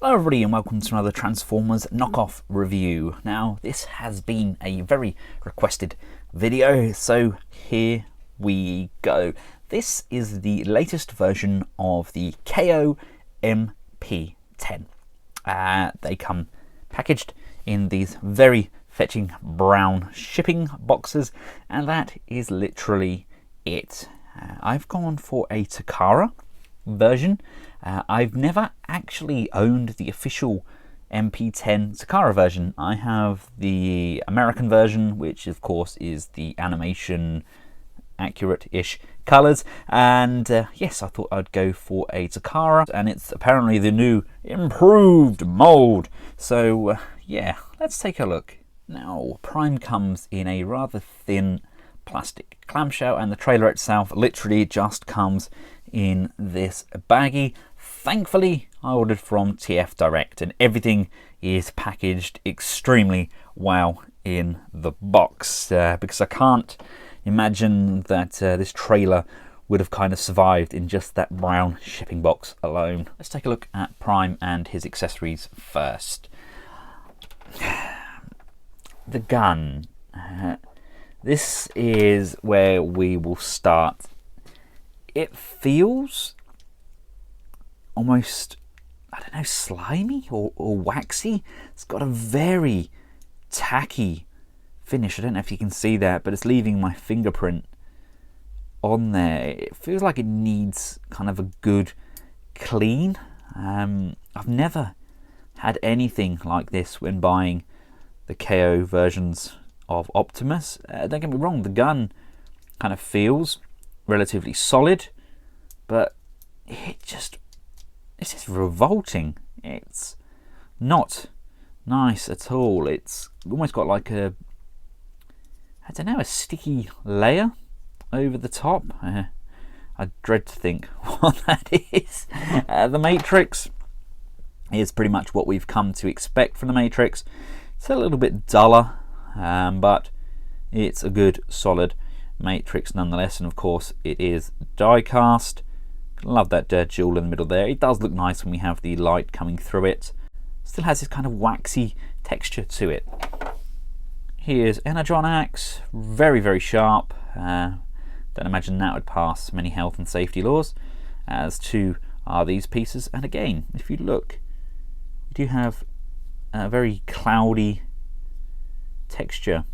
Hello everybody and welcome to another Transformers knockoff review. Now this has been a very requested video, so here we go. This is the latest version of the KO MP10. They come packaged in these very fetching brown shipping boxes, and that is literally it. I've gone for a Takara version. I've never actually owned the official MP10 Takara version. I have the American version, which of course is the animation accurate-ish colours, and yes, I thought I'd go for a Takara, and it's apparently the new improved mould. So yeah, let's take a look. Now, Prime comes in a rather thin plastic clamshell, and the trailer itself literally just comes in this baggie. Thankfully, I ordered from TF Direct, and everything is packaged extremely well in the box, because I can't imagine that this trailer would have kind of survived in just that brown shipping box alone. Let's take a look at Prime and his accessories first. The gun. This is where we will start. It feels almost, I don't know, slimy or waxy. It's got a very tacky finish. I don't know if you can see that, but it's leaving my fingerprint on there. It feels like it needs kind of a good clean. I've never had anything like this when buying the KO versions of Optimus. Don't get me wrong, the gun kind of feels relatively solid, but it's just revolting. It's not nice at all. It's almost got like a, I don't know, a sticky layer over the top. I dread to think what that is. The Matrix is pretty much what we've come to expect from the Matrix. It's a little bit duller, but it's a good solid Matrix nonetheless, and of course it is die cast. Love that jewel in the middle there. It does look nice when we have the light coming through it. Still has this kind of waxy texture to it. Here's energon axe, very sharp. Don't imagine that would pass many health and safety laws, as too are these pieces. And again, if you look, you do have a very cloudy texture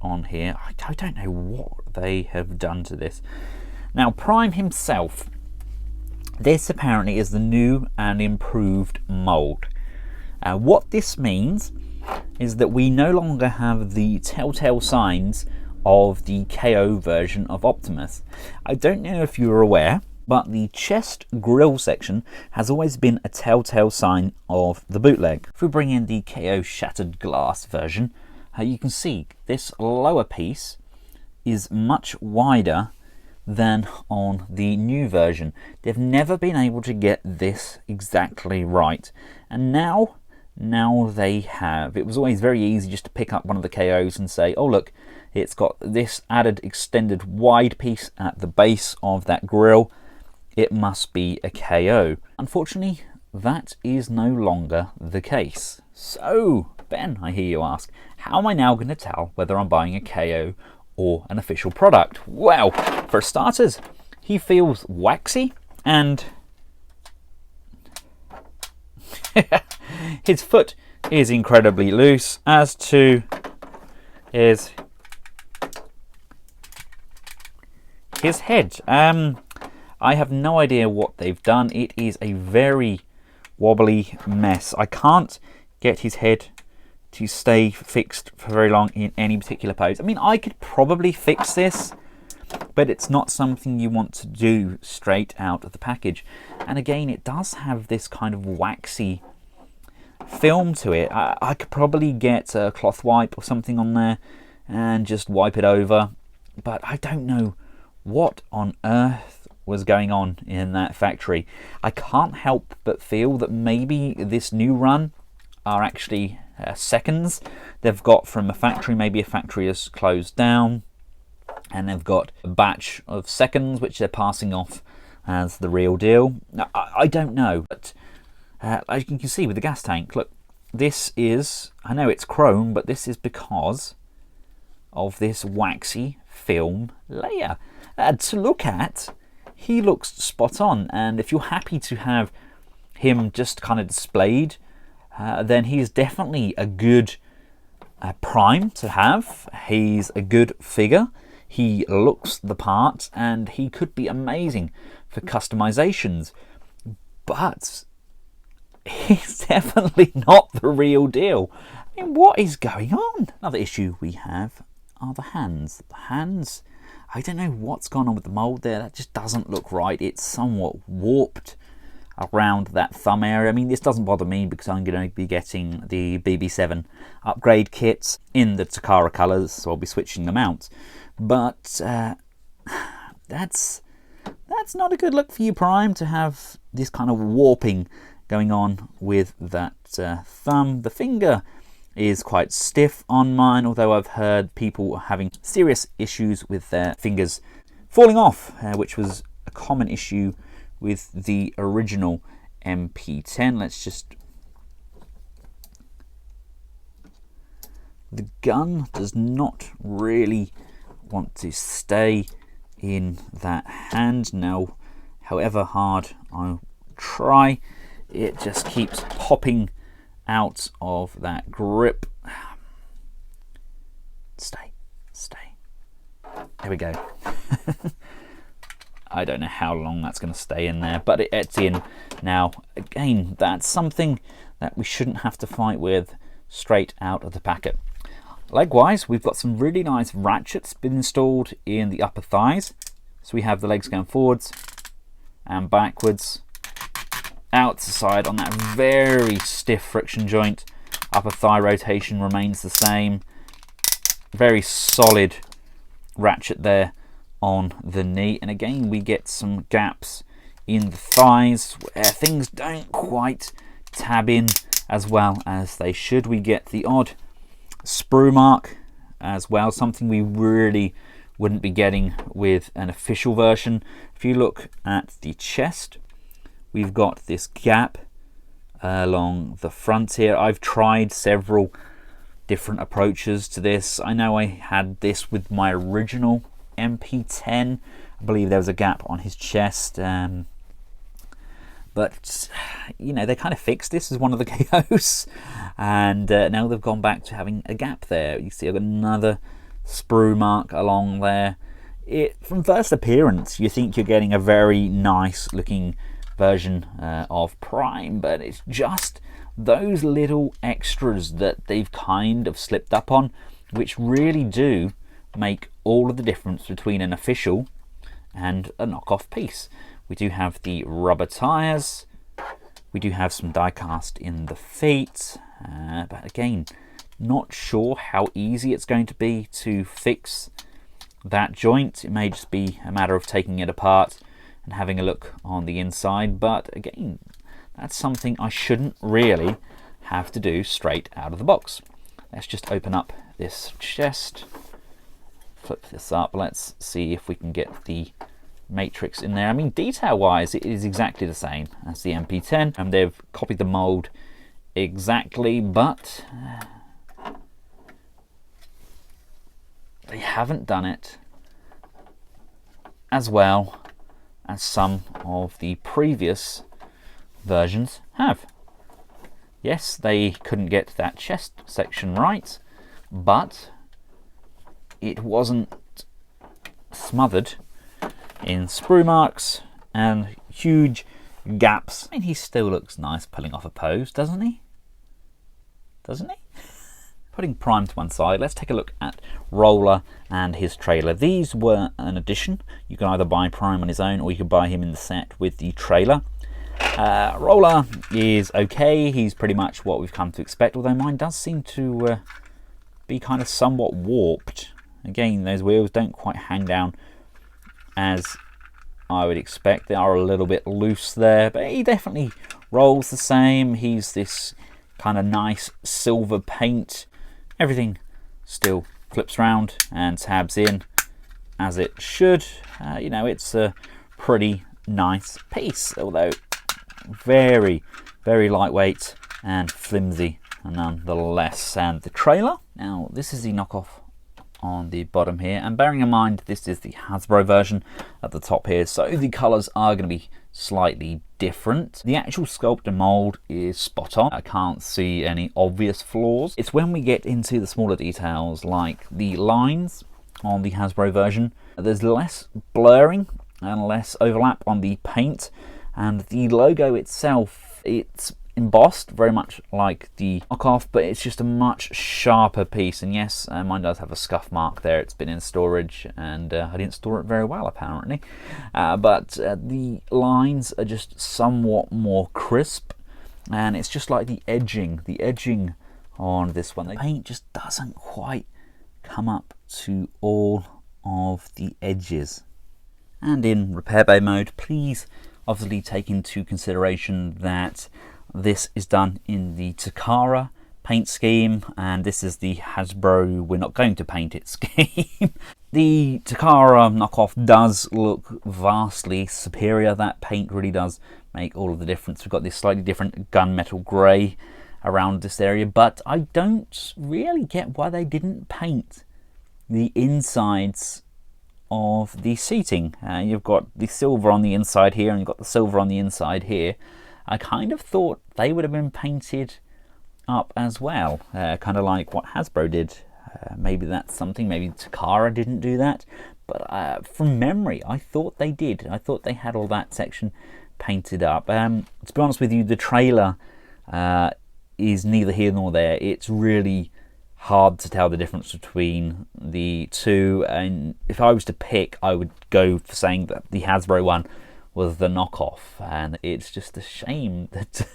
on here. I don't know what they have done to this. Now, Prime himself, this apparently is the new and improved mould. What this means is that we no longer have the telltale signs of the KO version of Optimus. I don't know if you're aware, but the chest grille section has always been a telltale sign of the bootleg. If we bring in the KO shattered glass version, you can see this lower piece is much wider than on the new version. They've never been able to get this exactly right, and now they have. It was always very easy just to pick up one of the KOs and say, oh look, it's got this added extended wide piece at the base of that grille, it must be a KO. Unfortunately, that is no longer the case. So Ben, I hear you ask, how am I now going to tell whether I'm buying a KO or an official product? Well, for starters, he feels waxy, and his foot is incredibly loose, as to is his head. I have no idea what they've done. It is a very wobbly mess. I can't get his head to stay fixed for very long in any particular pose. I mean, I could probably fix this, but it's not something you want to do straight out of the package. And again, it does have this kind of waxy film to it. I could probably get a cloth wipe or something on there and just wipe it over, but I don't know what on earth was going on in that factory. I can't help but feel that maybe this new run are actually seconds they've got from a factory. Maybe a factory has closed down and they've got a batch of seconds which they're passing off as the real deal. Now, I don't know, but As you can see with the gas tank, look, this is, I know it's chrome, but this is because of this waxy film layer. To look at, he looks spot on, and if you're happy to have him just kind of displayed, then he's definitely a good prime to have. He's a good figure, he looks the part, and he could be amazing for customizations, but he's definitely not the real deal. I mean, what is going on? Another issue we have are the hands. The hands, I don't know what's gone on with the mold there. That just doesn't look right. It's somewhat warped around that thumb area. I mean, this doesn't bother me because I'm going to be getting the BB7 upgrade kits in the Takara colours, so I'll be switching them out. But that's not a good look for you, Prime, to have this kind of warping going on with that thumb. The finger is quite stiff on mine, although I've heard people having serious issues with their fingers falling off, which was a common issue with the original MP10. Let's just... The gun does not really want to stay in that hand now. However hard I try, it just keeps popping out of that grip. Stay. There we go. I don't know how long that's going to stay in there, but it's in now. Again, that's something that we shouldn't have to fight with straight out of the packet. Likewise, we've got some really nice ratchets been installed in the upper thighs. So we have the legs going forwards and backwards, out to the side on that very stiff friction joint. Upper thigh rotation remains the same. Very solid ratchet there on the knee, and again we get some gaps in the thighs where things don't quite tab in as well as they should. We get the odd sprue mark as well, something we really wouldn't be getting with an official version. If you look at the chest, we've got this gap along the front here. I've tried several different approaches to this. I know I had this with my original MP10. I believe there was a gap on his chest, but you know, they kind of fixed this as one of the KOs, and now they've gone back to having a gap there. You see I've got another sprue mark along there. From first appearance you think you're getting a very nice looking version of Prime, but it's just those little extras that they've kind of slipped up on, which really do make all of the difference between an official and a knockoff piece. We do have the rubber tires, we do have some die cast in the feet, but again, not sure how easy it's going to be to fix that joint. It may just be a matter of taking it apart and having a look on the inside, but again, that's something I shouldn't really have to do straight out of the box. Let's just open up this chest, flip this up, let's see if we can get the matrix in there. I mean, detail wise it is exactly the same as the MP10, and they've copied the mold exactly, but they haven't done it as well as some of the previous versions have. Yes, they couldn't get that chest section right, but it wasn't smothered in sprue marks and huge gaps. I mean, he still looks nice pulling off a pose, doesn't he? Putting Prime to one side, let's take a look at Roller and his trailer. These were an addition. You can either buy Prime on his own or you can buy him in the set with the trailer. Roller is okay, he's pretty much what we've come to expect, although mine does seem to be kind of somewhat warped. Again, those wheels don't quite hang down as I would expect. They are a little bit loose there, but he definitely rolls the same. He's this kind of nice silver paint. Everything still flips around and tabs in as it should. You know, it's a pretty nice piece, although very, very lightweight and flimsy nonetheless. And the trailer, now this is the knockoff on the bottom here, and bearing in mind this is the Hasbro version at the top here, so the colours are going to be slightly different. The actual sculpt and mould is spot on. I can't see any obvious flaws. It's when we get into the smaller details, like the lines on the Hasbro version, there's less blurring and less overlap on the paint, and the logo itself, it's embossed very much like the knockoff, but it's just a much sharper piece. And yes, mine does have a scuff mark there. It's been in storage and I didn't store it very well apparently, but the lines are just somewhat more crisp, and it's just like the edging on this one, the paint just doesn't quite come up to all of the edges. And in repair bay mode, please obviously take into consideration that this is done in the Takara paint scheme, and this is the Hasbro we're not going to paint it scheme. The Takara knockoff does look vastly superior. That paint really does make all of the difference. We've got this slightly different gunmetal grey around this area, but I don't really get why they didn't paint the insides of the seating. You've got the silver on the inside here, and you've got the silver on the inside here. I kind of thought they would have been painted up as well, kind of like what Hasbro did. Maybe that's something, maybe Takara didn't do that, but from memory I thought they did. I thought they had all that section painted up. To be honest with you, the trailer is neither here nor there. It's really hard to tell the difference between the two, and if I was to pick, I would go for saying that the Hasbro one was the knockoff, and it's just a shame that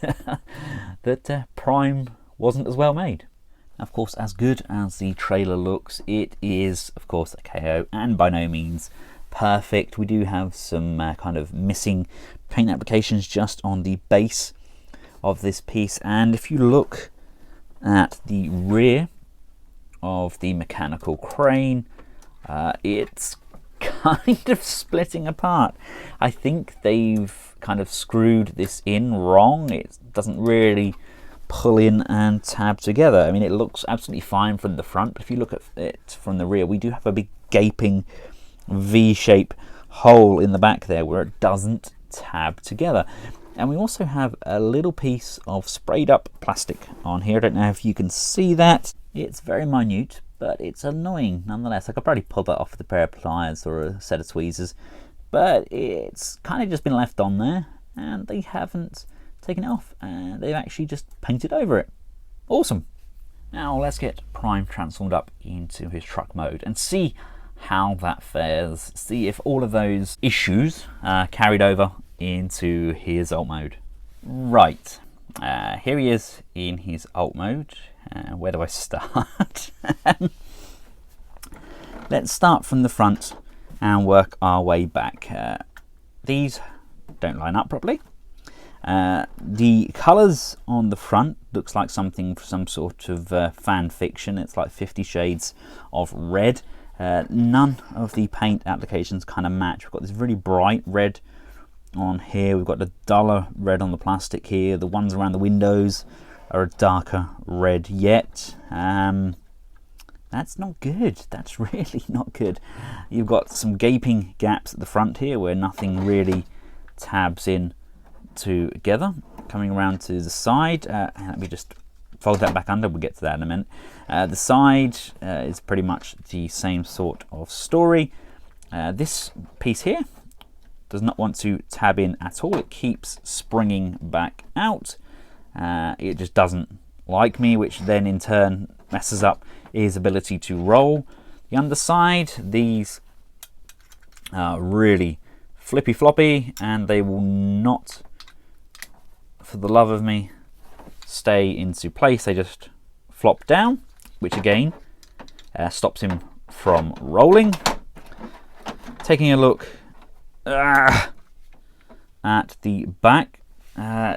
that Prime wasn't as well made. Of course, as good as the trailer looks, it is of course a KO and by no means perfect. We do have some kind of missing paint applications just on the base of this piece, and if you look at the rear of the mechanical crane, it's kind of splitting apart. I think they've kind of screwed this in wrong. It doesn't really pull in and tab together. I mean, it looks absolutely fine from the front, but if you look at it from the rear, we do have a big gaping V-shape hole in the back there where it doesn't tab together. And we also have a little piece of sprayed up plastic on here. I don't know if you can see that. It's very minute, but it's annoying nonetheless. I could probably pull that off with a pair of pliers or a set of tweezers, but it's kind of just been left on there and they haven't taken it off, and they've actually just painted over it. Awesome. Now let's get Prime transformed up into his truck mode and see how that fares. See if all of those issues carried over into his alt mode. Right, here he is in his alt mode. Where do I start? Let's start from the front and work our way back. These don't line up properly. The colours on the front looks like something for some sort of fan fiction. It's like 50 shades of red. None of the paint applications kind of match. We've got this really bright red on here. We've got the duller red on the plastic here. The ones around the windows are a darker red yet. That's not good. That's really not good. You've got some gaping gaps at the front here where nothing really tabs in together. Coming around to the side, let me just fold that back under, we'll get to that in a minute. The side is pretty much the same sort of story. This piece here does not want to tab in at all. It keeps springing back out. It just doesn't like me, which then in turn messes up his ability to roll. The underside, these are really flippy floppy, and they will not, for the love of me, stay into place. They just flop down, which again stops him from rolling. Taking a look at the back,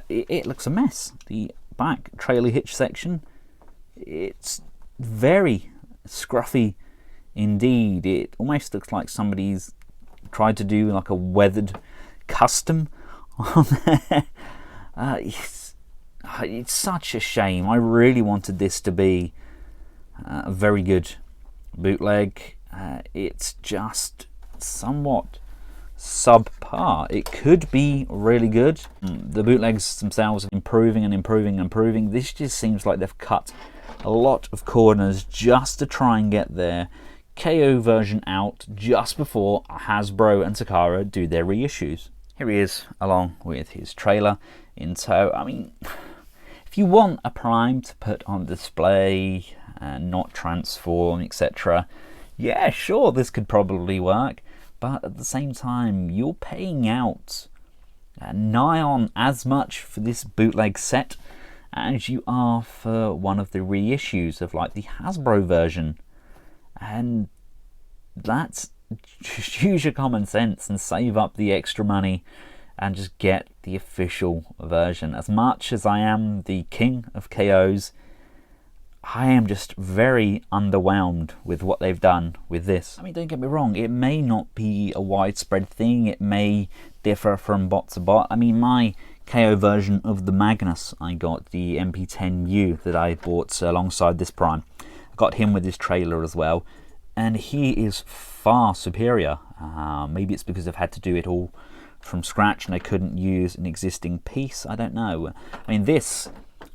it looks a mess. The back trailer hitch section, it's very scruffy indeed. It almost looks like somebody's tried to do like a weathered custom on there. It's such a shame. I really wanted this to be a very good bootleg. It's just somewhat subpar. It could be really good. The bootlegs themselves are improving and improving and improving. This just seems like they've cut a lot of corners just to try and get their KO version out just before Hasbro and Takara do their reissues. Here he is along with his trailer in tow. I mean, if you want a Prime to put on display and not transform, etc., yeah, sure, this could probably work. But at the same time, you're paying out nigh on as much for this bootleg set as you are for one of the reissues of like the Hasbro version. And that's just use your common sense and save up the extra money and just get the official version. As much as I am the king of KOs, I am just very underwhelmed with what they've done with this. I mean, don't get me wrong, it may not be a widespread thing, it may differ from bot to bot. I mean, my KO version of the Magnus, I got the MP10U that I bought alongside this Prime. I got him with his trailer as well, and he is far superior. Maybe it's because I've had to do it all from scratch and I couldn't use an existing piece, I don't know. I mean, this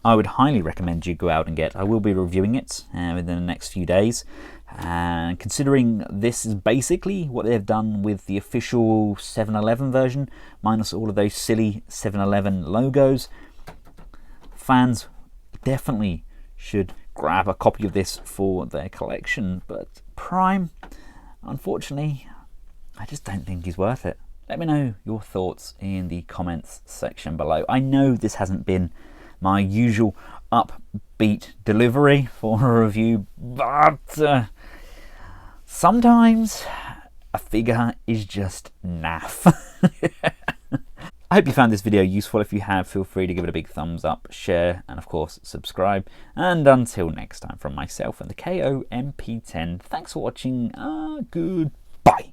I would highly recommend you go out and get. I will be reviewing it within the next few days. And considering this is basically what they've done with the official 7-Eleven version, minus all of those silly 7-Eleven logos, fans definitely should grab a copy of this for their collection. But Prime, unfortunately, I just don't think he's worth it. Let me know your thoughts in the comments section below. I know this hasn't been my usual upbeat delivery for a review, but sometimes a figure is just naff. I hope you found this video useful. If you have, feel free to give it a big thumbs up, share, and of course subscribe. And until next time, from myself and the KO MP10, thanks for watching. Goodbye.